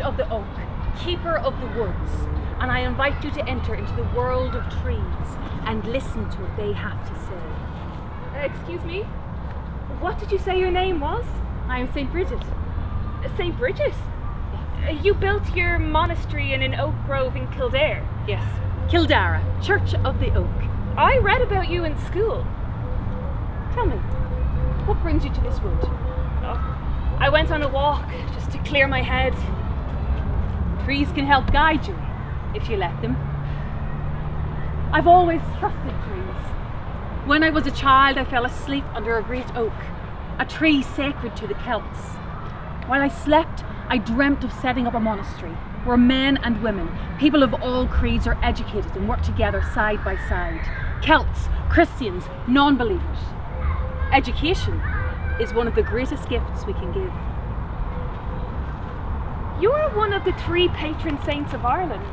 of the oak, keeper of the woods, and I invite you to enter into the world of trees and listen to what they have to say. Excuse me? What did you say your name was? I am St. Bridget. St. Bridget? You built your monastery in an oak grove in Kildare? Yes, Kildare, Church of the Oak. I read about you in school. Tell me, what brings you to this wood? Oh, I went on a walk just to clear my head. Trees can help guide you, if you let them. I've always trusted trees. When I was a child, I fell asleep under a great oak, a tree sacred to the Celts. While I slept, I dreamt of setting up a monastery where men and women, people of all creeds, are educated and work together side by side. Celts, Christians, non-believers. Education is one of the greatest gifts we can give. You're one of the 3 patron saints of Ireland.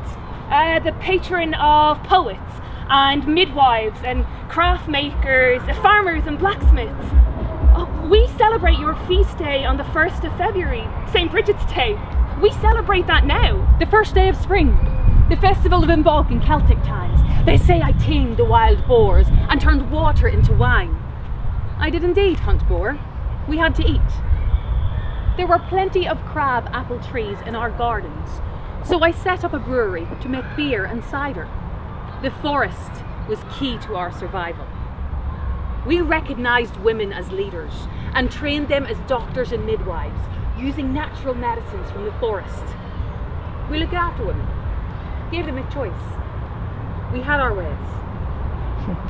The patron of poets and midwives and craft makers, farmers and blacksmiths. We celebrate your feast day on the 1st of February, St. Bridget's Day. We celebrate that now. The first day of spring, the festival of Imbolc in Celtic times. They say I tamed the wild boars and turned water into wine. I did indeed hunt boar. We had to eat. There were plenty of crab apple trees in our gardens, so I set up a brewery to make beer and cider. The forest was key to our survival. We recognised women as leaders and trained them as doctors and midwives, using natural medicines from the forest. We looked after women, gave them a choice. We had our ways.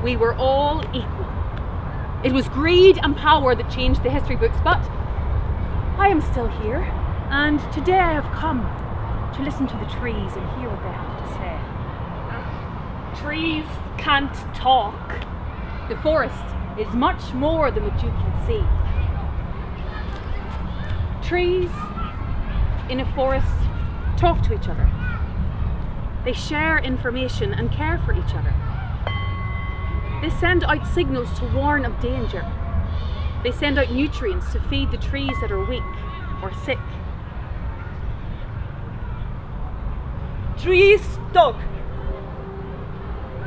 We were all equal. It was greed and power that changed the history books, but I am still here, and today I have come to listen to the trees and hear what they have to say. Trees can't talk. The forest is much more than what you can see. Trees in a forest talk to each other. They share information and care for each other. They send out signals to warn of danger. They send out nutrients to feed the trees that are weak or sick. Trees talk.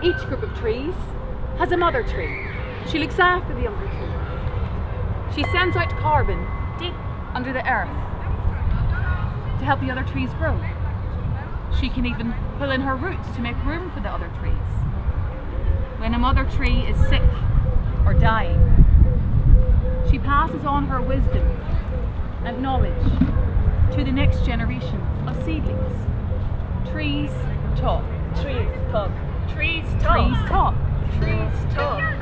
Each group of trees has a mother tree. She looks after the younger tree. She sends out carbon deep under the earth to help the other trees grow. She can even pull in her roots to make room for the other trees. When a mother tree is sick or dying, she passes on her wisdom and knowledge to the next generation of seedlings. Trees talk. Trees talk. Trees talk. Trees talk. Trees talk.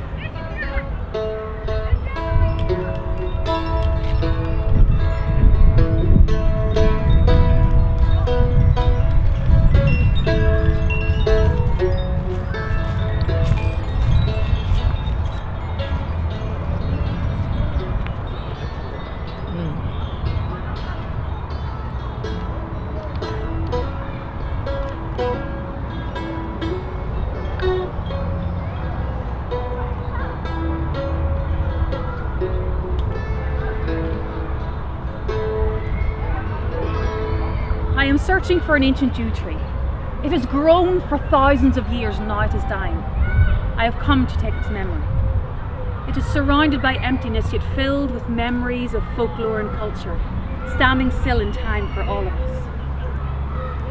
I am searching for an ancient yew tree. It has grown for thousands of years and now it is dying. I have come to take its memory. It is surrounded by emptiness yet filled with memories of folklore and culture, standing still in time for all of us.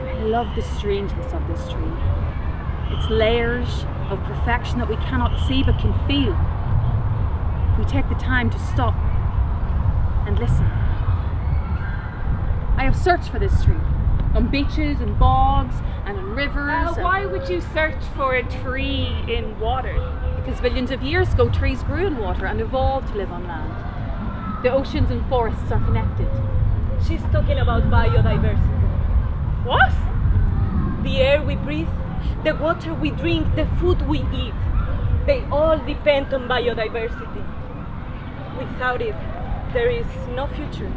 I love the strangeness of this tree. Its layers of perfection that we cannot see but can feel. If we take the time to stop and listen. I have searched for this tree on beaches and bogs and in rivers. Why would you search for a tree in water? Because billions of years ago trees grew in water and evolved to live on land. The oceans and forests are connected. She's talking about biodiversity. What? The air we breathe, the water we drink, the food we eat. They all depend on biodiversity. Without it, there is no future.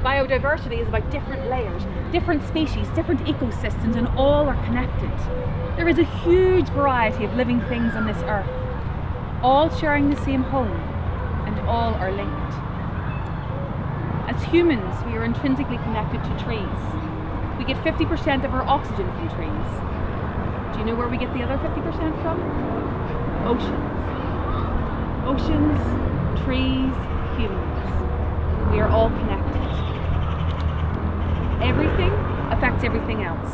Biodiversity is about different layers, different species, different ecosystems, and all are connected. There is a huge variety of living things on this earth, all sharing the same home, and all are linked. As humans, we are intrinsically connected to trees. We get 50% of our oxygen from trees. Do you know where we get the other 50% from? Oceans. Oceans, trees, humans. We are all connected. Everything affects everything else.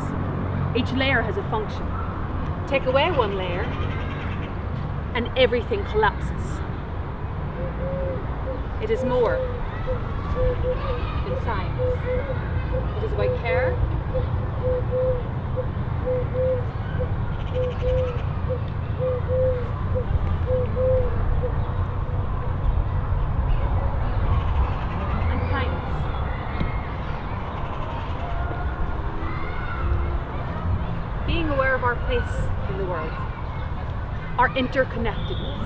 Each layer has a function. Take away one layer and everything collapses. It is more than science. It is about care, and kindness. Being aware of our place in the world, our interconnectedness.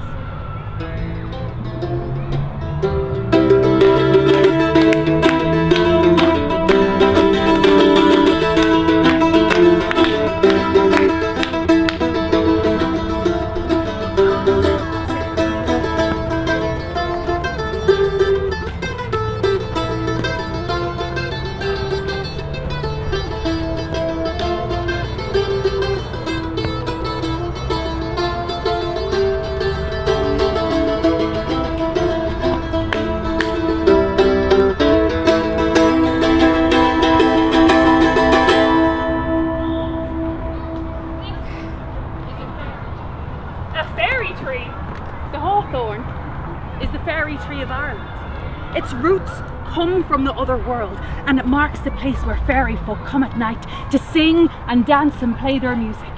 from the other world, and it marks the place where fairy folk come at night to sing and dance and play their music.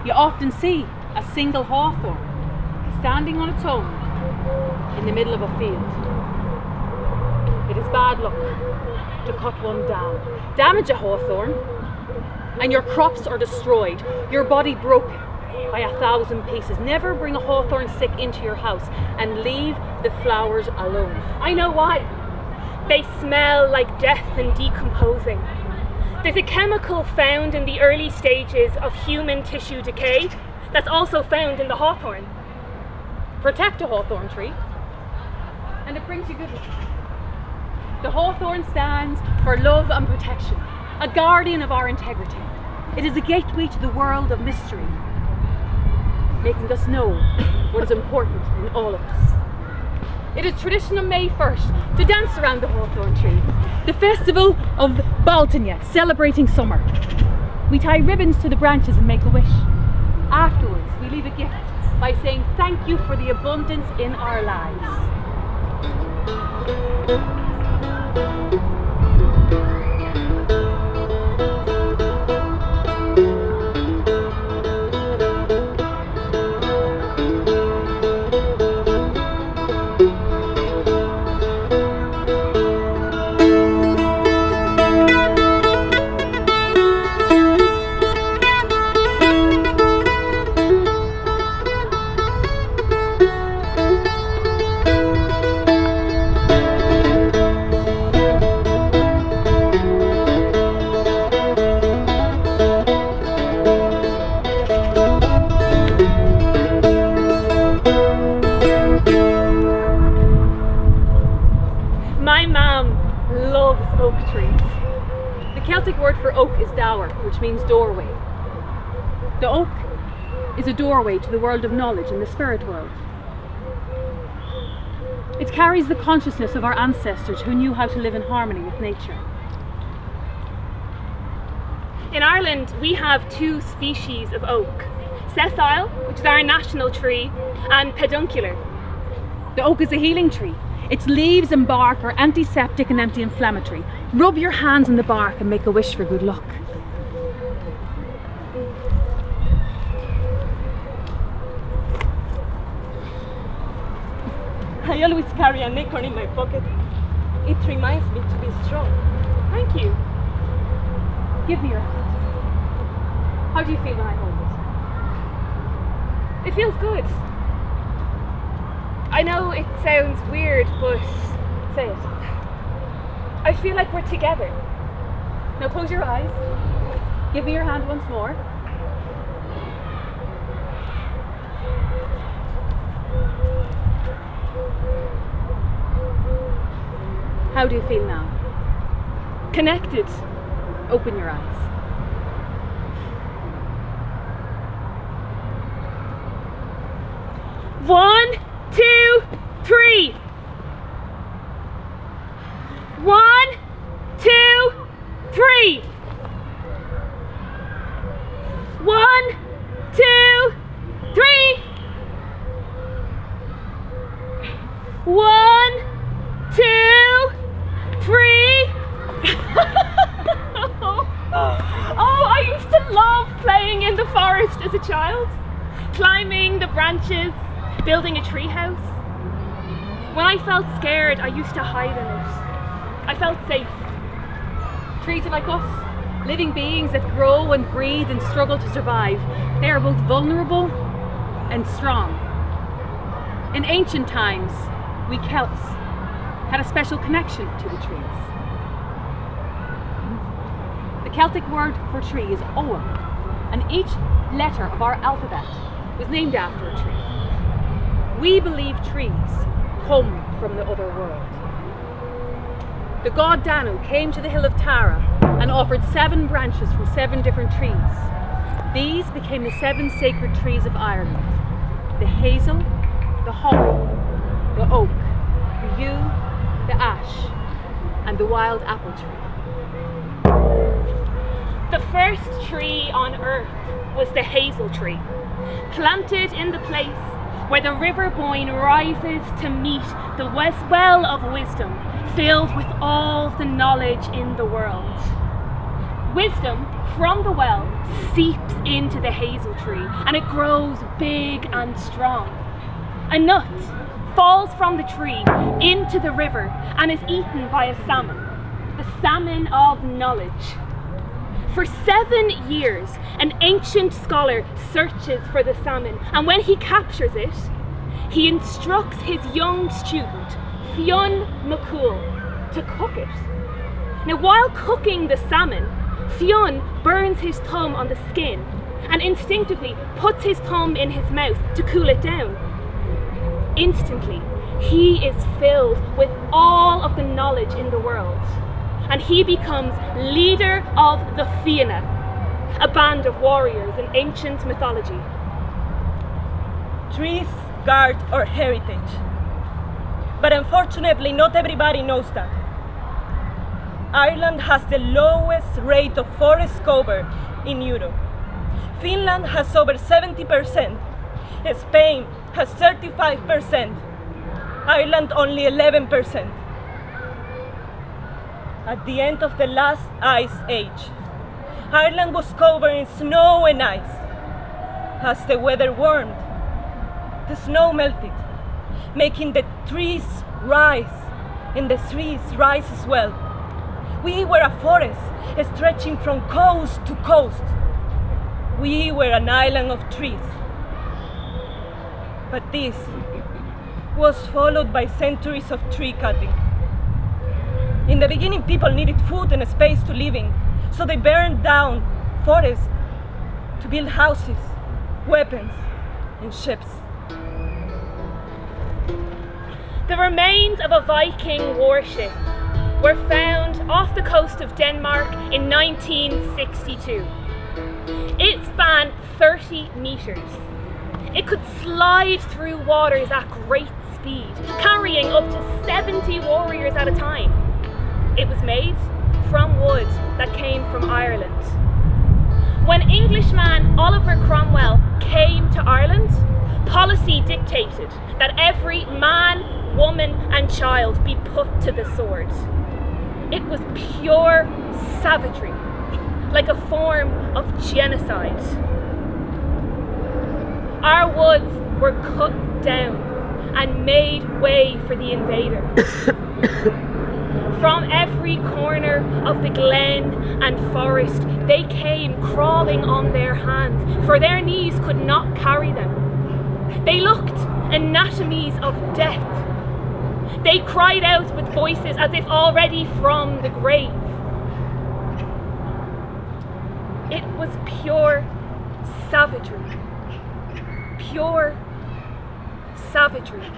You often see a single hawthorn standing on its own in the middle of a field. It is bad luck to cut one down. Damage a hawthorn and your crops are destroyed, your body broken by 1,000 pieces. Never bring a hawthorn stick into your house and leave the flowers alone. I know why. They smell like death and decomposing. There's a chemical found in the early stages of human tissue decay that's also found in the hawthorn. Protect a hawthorn tree and it brings you good luck. The hawthorn stands for love and protection, a guardian of our integrity. It is a gateway to the world of mystery, making us know what is important in all of us. It is tradition on May 1st to dance around the hawthorn tree, the festival of Baltanya, celebrating summer. We tie ribbons to the branches and make a wish. Afterwards, we leave a gift by saying thank you for the abundance in our lives. My mum loves oak trees. The Celtic word for oak is dower, which means doorway. The oak is a doorway to the world of knowledge and the spirit world. It carries the consciousness of our ancestors who knew how to live in harmony with nature. In Ireland, we have 2 species of oak. Sessile, which is our national tree, and peduncular. The oak is a healing tree. Its leaves and bark are antiseptic and anti-inflammatory. Rub your hands on the bark and make a wish for good luck. I always carry an acorn in my pocket. It reminds me to be strong. Thank you. Give me your hand. How do you feel when I hold it? It feels good. I know it sounds weird, but Say it. I feel like we're together. Now close your eyes. Give me your hand once more. How do you feel now? Connected. Open your eyes. One, 2, 3. 1, 2, 3. 1, 2, 3. 1, 2, 3. Oh, I used to love playing in the forest as a child, climbing the branches, building a tree house. When I felt scared, I used to hide in it. I felt safe. Trees are like us, living beings that grow and breathe and struggle to survive. They are both vulnerable and strong. In ancient times, we Celts had a special connection to the trees. The Celtic word for tree is owen, and each letter of our alphabet was named after a tree. We believe trees come from the other world. The god Danu came to the hill of Tara and offered 7 branches from 7 different trees. These became the 7 sacred trees of Ireland: the hazel, the holly, the oak, the yew, the ash, and the wild apple tree. The first tree on earth was the hazel tree, planted in the place where the River Boyne rises to meet the well of wisdom filled with all the knowledge in the world. Wisdom from the well seeps into the hazel tree and it grows big and strong. A nut falls from the tree into the river and is eaten by a salmon, the salmon of knowledge. For 7 years, an ancient scholar searches for the salmon, and when he captures it, he instructs his young student, Fionn McCool, to cook it. Now, while cooking the salmon, Fionn burns his thumb on the skin and instinctively puts his thumb in his mouth to cool it down. Instantly, he is filled with all of the knowledge in the world, and he becomes leader of the Fianna, a band of warriors in ancient mythology. Trees guard our heritage, but unfortunately not everybody knows that. Ireland has the lowest rate of forest cover in Europe. Finland has over 70%, Spain has 35%, Ireland only 11%. At the end of the last ice age, Ireland was covered in snow and ice. As the weather warmed, the snow melted, making the trees rise, and the trees rise as well. We were a forest stretching from coast to coast. We were an island of trees. But this was followed by centuries of tree cutting. In the beginning, people needed food and a space to live in, so they burned down forests to build houses, weapons, and ships. The remains of a Viking warship were found off the coast of Denmark in 1962. It spanned 30 meters. It could slide through waters at great speed, carrying up to 70 warriors at a time. It was made from wood that came from Ireland. When Englishman Oliver Cromwell came to Ireland, policy dictated that every man, woman and child be put to the sword. It was pure savagery, like a form of genocide. Our woods were cut down and made way for the invader. From every corner of the glen and forest, they came crawling on their hands, for their knees could not carry them. They looked anatomies of death. They cried out with voices as if already from the grave. It was pure savagery. Pure savagery.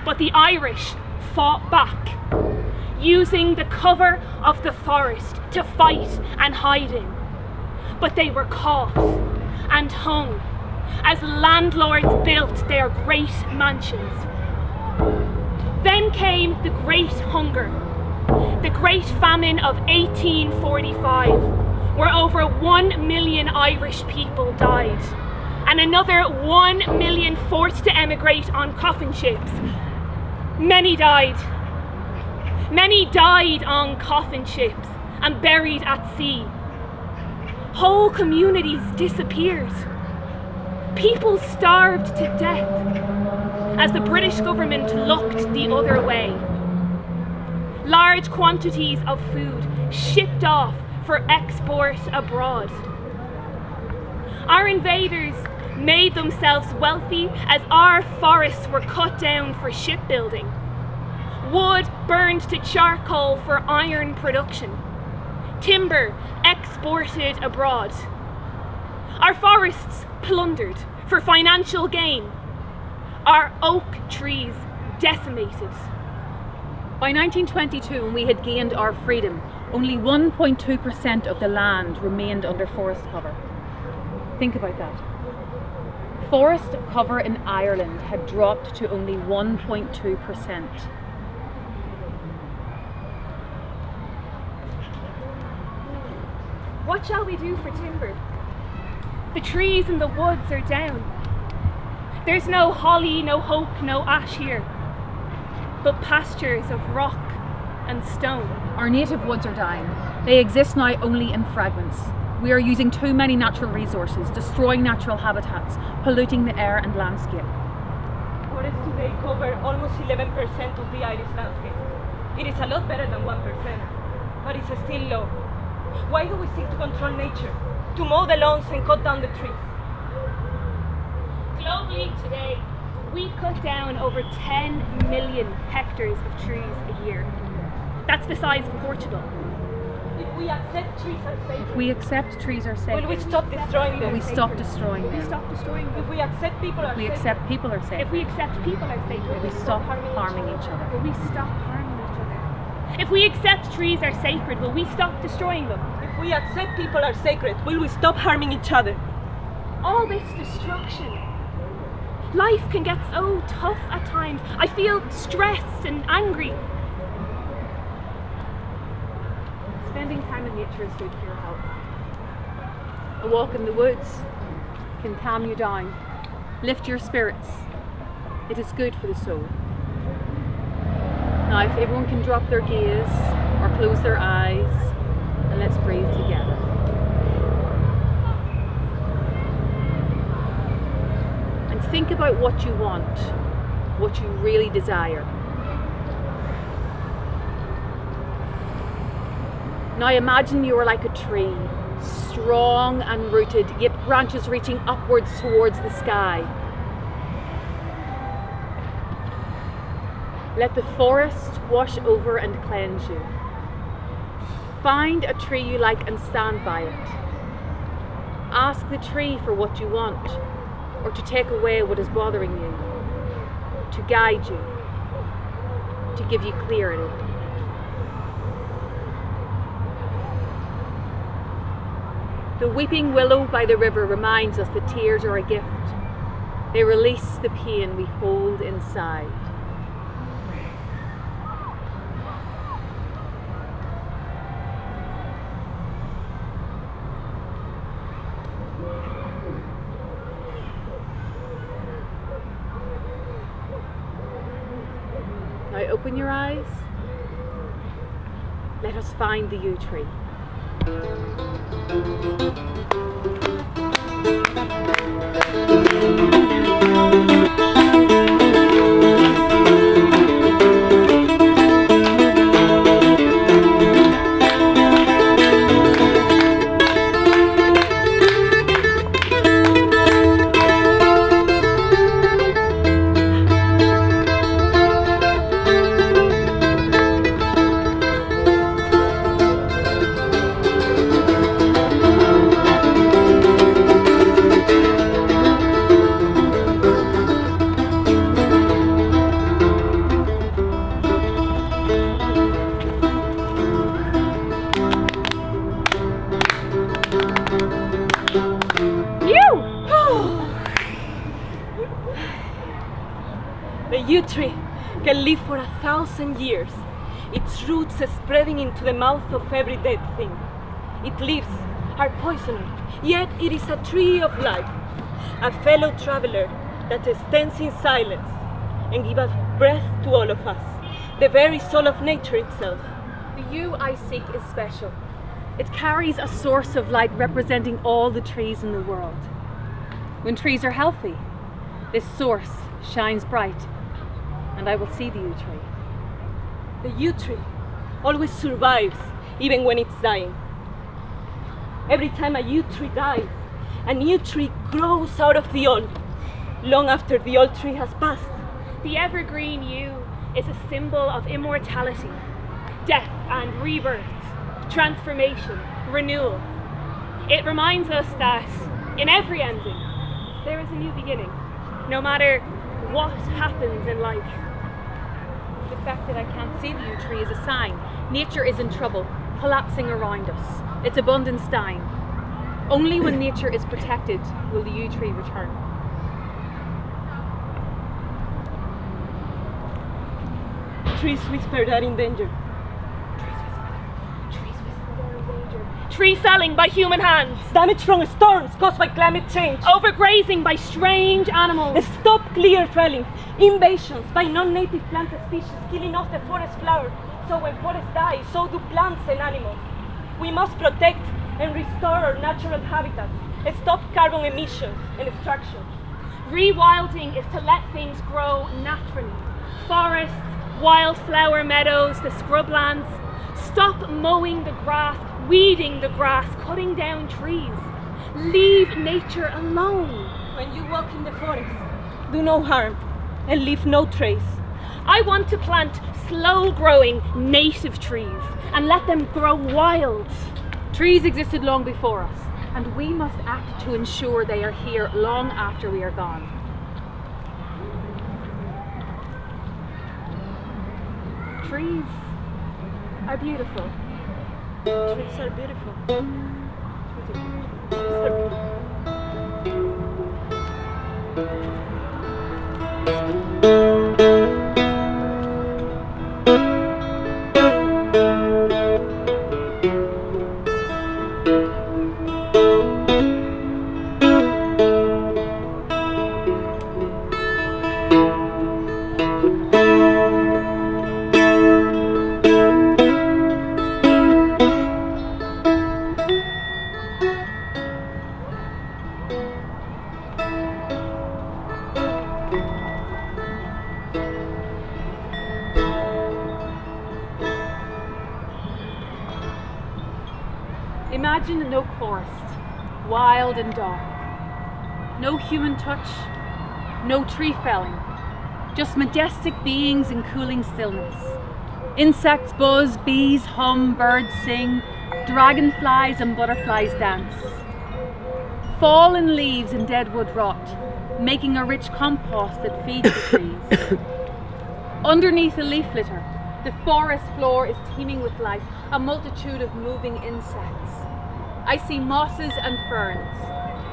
But the Irish fought back, using the cover of the forest to fight and hide in. But they were caught and hung as landlords built their great mansions. Then came the Great Hunger, the Great Famine of 1845, where over 1 million Irish people died, and another 1 million forced to emigrate on coffin ships. Many died. Many died on coffin ships and buried at sea. Whole communities disappeared. People starved to death as the British government looked the other way. Large quantities of food shipped off for export abroad. Our invaders made themselves wealthy as our forests were cut down for shipbuilding. Wood burned to charcoal for iron production. Timber exported abroad. Our forests plundered for financial gain. Our oak trees decimated. By 1922, when we had gained our freedom, only 1.2% of the land remained under forest cover. Think about that. Forest cover in Ireland had dropped to only 1.2%. What shall we do for timber? The trees in the woods are down. There's no holly, no hope, no ash here, but pastures of rock and stone. Our native woods are dying. They exist now only in fragments. We are using too many natural resources, destroying natural habitats, polluting the air and landscape. Forests today cover almost 11% of the Irish landscape. It is a lot better than 1%, but it's still low. Why do we seek to control nature? To mow the lawns and cut down the trees? Globally today, we cut down over 10 million hectares of trees a year. That's the size of Portugal. If we accept trees as sacred, If we accept trees are will sacred, we stop destroying them? we stop destroying We them. stop destroying If them. we accept people as If we sacred, accept people are If sacred, we accept people are sacred, we stop harming each other. will we stop harming each other? If we accept trees are sacred, will we stop destroying them? if we accept people are sacred, will we stop harming each other? All this destruction. Life can get so tough at times. I feel stressed and angry. Spending time in nature is good for your health. A walk in the woods can calm you down, lift your spirits. It is good for the soul. Now, if everyone can drop their gaze or close their eyes, and let's breathe together. And think about what you want, what you really desire. Now imagine you are like a tree, strong and rooted, yet branches reaching upwards towards the sky. Let the forest wash over and cleanse you. Find a tree you like and stand by it. Ask the tree for what you want, or to take away what is bothering you, to guide you, to give you clarity. The weeping willow by the river reminds us that tears are a gift. They release the pain we hold inside. Now open your eyes. Let us find the yew tree. The yew tree can live for 1,000 years, its roots spreading into the mouth of every dead thing. Its leaves are poisonous, yet it is a tree of life, a fellow traveler that stands in silence and gives breath to all of us, the very soul of nature itself. The yew I seek is special. It carries a source of light representing all the trees in the world. When trees are healthy, this source shines bright, and I will see the yew tree. The yew tree always survives, even when it's dying. Every time a yew tree dies, a new tree grows out of the old, long after the old tree has passed. The evergreen yew is a symbol of immortality, death and rebirth, transformation, renewal. It reminds us that in every ending, there is a new beginning, no matter what happens in life. The fact that I can't see the yew tree is a sign nature is in trouble, collapsing around us. Its abundance dying. Only when nature is protected will the yew tree return. Trees whisper they're in danger. Trees whisper they're in danger. Tree felling by human hands. Damage from storms caused by climate change. Overgrazing by strange animals. Stop clear felling. Invasions by non-native plant species killing off the forest flower. So when forests die, so do plants and animals. We must protect and restore our natural habitats. Stop carbon emissions and extraction. Rewilding is to let things grow naturally. Forests, wildflower meadows, the scrublands. Stop mowing the grass, weeding the grass, cutting down trees. Leave nature alone. When you walk in the forest, do no harm and leave no trace. I want to plant slow-growing native trees and let them grow wild. Trees existed long before us, and we must act to ensure they are here long after we are gone. Trees are beautiful. Trees are beautiful. Trees are beautiful. Imagine an oak forest, wild and dark. No human touch, no tree felling, just majestic beings in cooling stillness. Insects buzz, bees hum, birds sing, dragonflies and butterflies dance. Fallen leaves and dead wood rot, making a rich compost that feeds the trees. Underneath the leaf litter, the forest floor is teeming with life, a multitude of moving insects. I see mosses and ferns,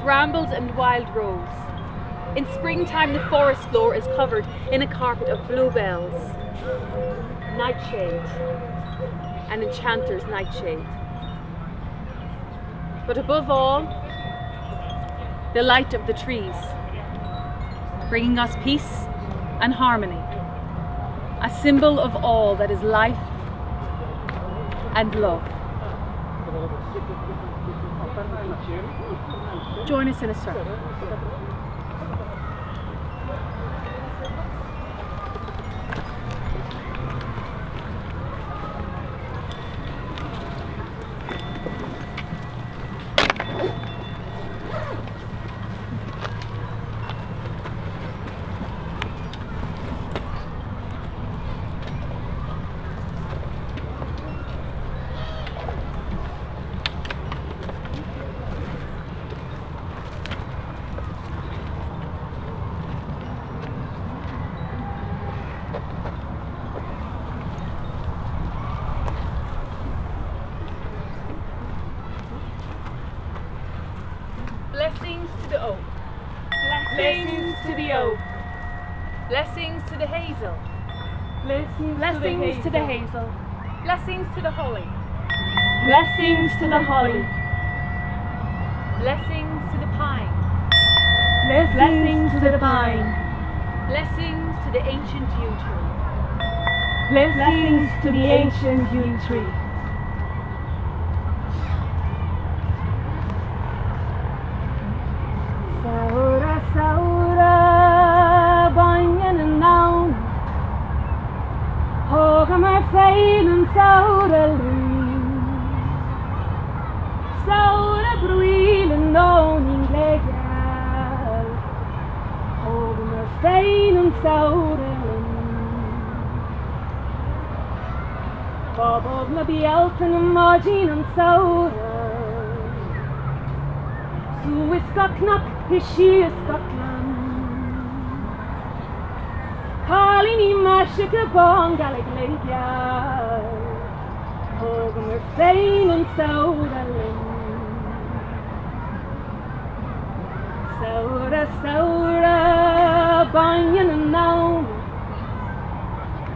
brambles and wild rose. In springtime, the forest floor is covered in a carpet of bluebells, nightshade, and enchanter's nightshade. But above all, the light of the trees, bringing us peace and harmony, a symbol of all that is life and love. Join us in a circle. Blessings to the oak. Blessings to the oak. Blessings to the hazel. Blessings to the hazel. Blessings to the holly. Blessings to the holly. Blessings to the pine. Blessings to the pine. Blessings to the ancient yew tree. Blessings to the ancient yew tree. Saura, saura, banyan and down. Hoga mar fein and saura loo. Saura bruil and down in legal. Hoga mar fein and saura loo. Bob na bielten and margin and saura. Su is got knock. She is Scotland. Calling him a shikabong galeglegia. Hogan her fain and Saudaland. Sauda, Sauda, banyan and now.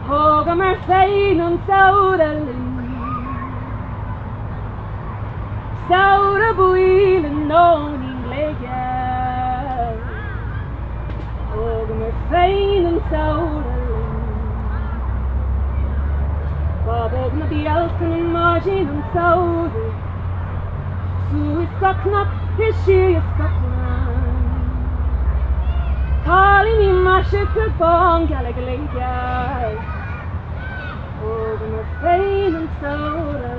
Hogan her fain and Saudaland. Saura buil non inglegar Og med feinen saura Babog na bialkan margin and saura Su is knock his she is Calling him my ship bong galagalagar Og med feinen saura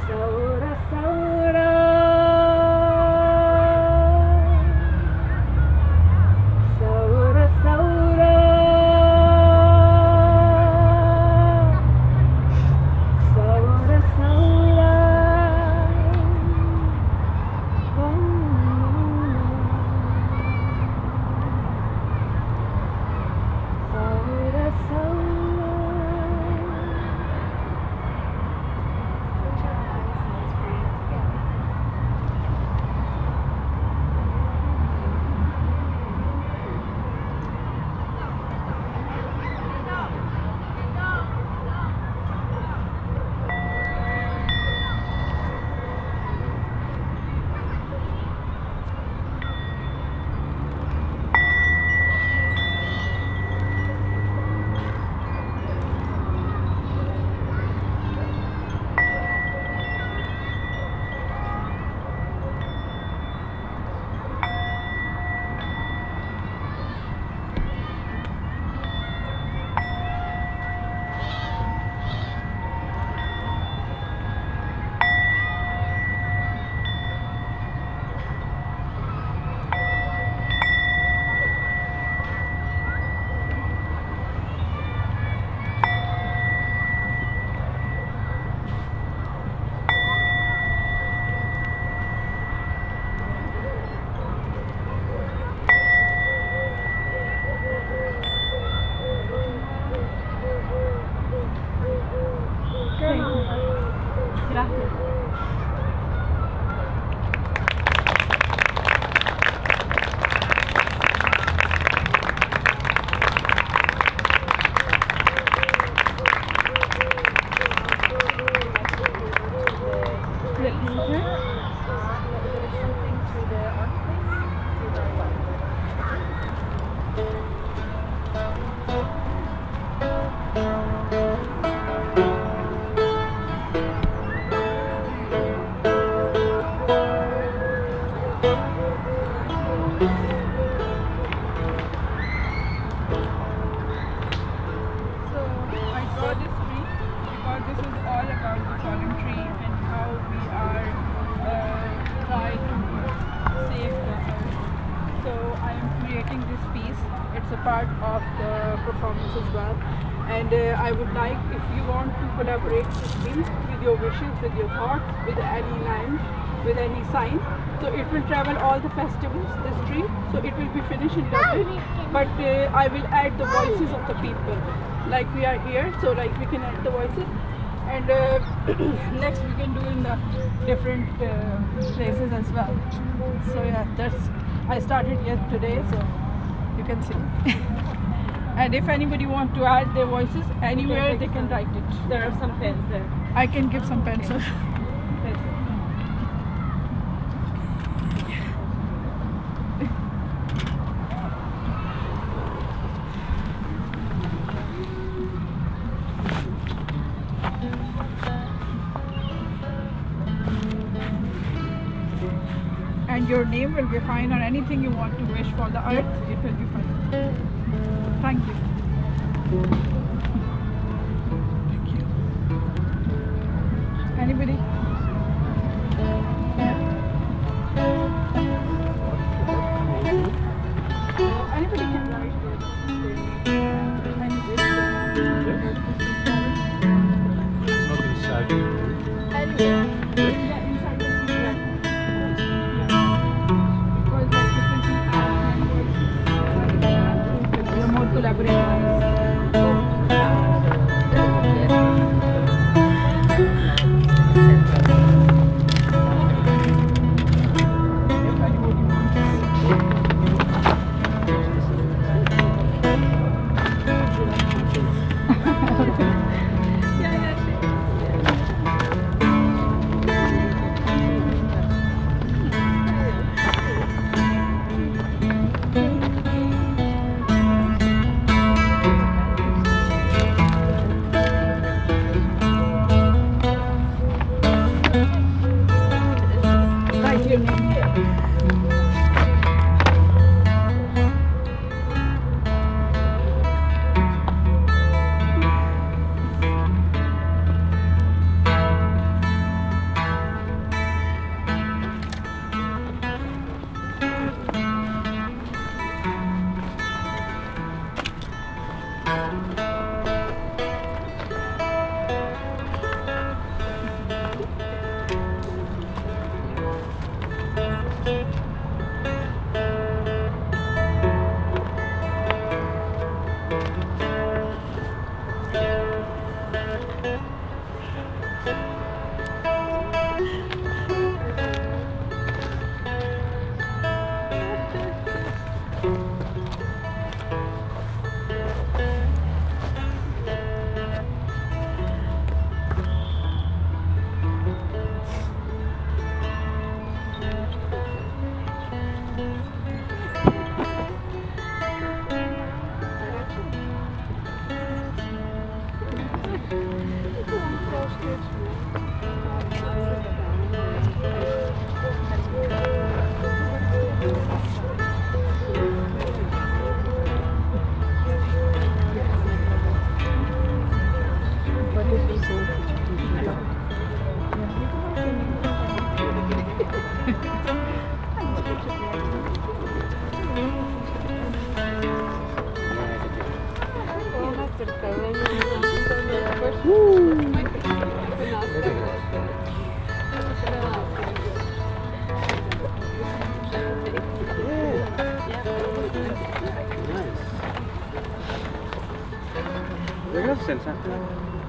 Saura, saura Saura, saura Saura, saura Saura, saura part of the performance as well. And I would like, if you want to collaborate with me, with your wishes, with your thoughts, with any line, with any sign, so it will travel all the festivals, this tree, so it will be finished in Dublin, but I will add the voices of the people, like we are here, so like we can add the voices, and next we can do in the different places as well. So yeah, that's, I started yesterday, so you can see. And if anybody want to add their voices anywhere, they can write it. There are some pens there. I can give some pencils. And your name will be fine, or anything you want to wish for the earth, it will be fine. Thank you. Thank you. Anybody? Anybody can write collaboration.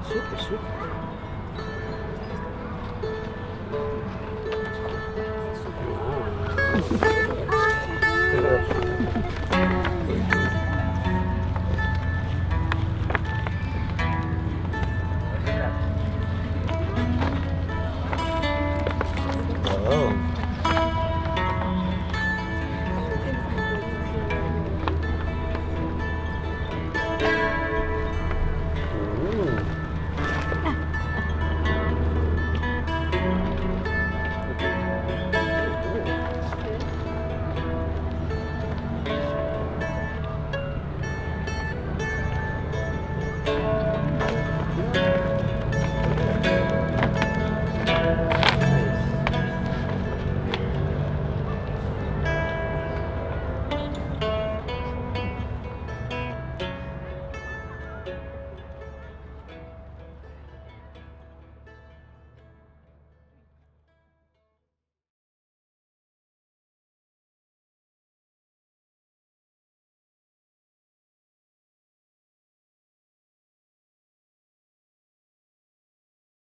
Super, super. Wow.